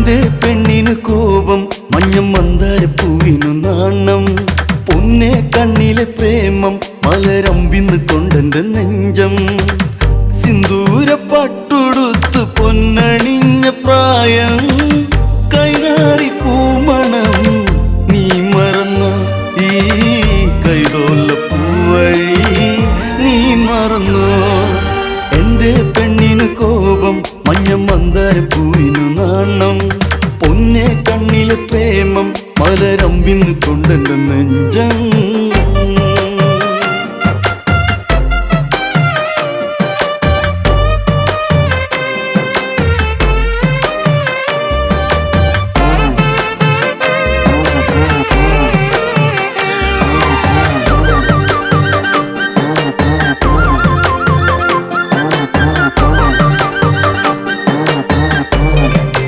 എന്റെ പെണ്ണിന് കോപം മഞ്ഞം മന്ദാരപ്പൂവിനു നാണം പൊന്നെ കണ്ണിലെ പ്രേമം മലരമ്പിന്ന് കൊണ്ടെന്റെ നെഞ്ചം സിന്ദൂര പട്ടുടുത്ത് പൊന്നണിഞ്ഞ പ്രായം കൈനാറി പൂമണം നീ മറന്ന ഈ കൈതോല പൂവഴി നീ മറന്നോ എന്റെ പെണ്ണിന് കോപം മഞ്ഞം മന്ദാരപ്പൂവിനു നാണം പൊന്നെ കണ്ണിലെ പ്രേമം മലരമ്പിന്ന് കൊണ്ടെന്റെ നെഞ്ചം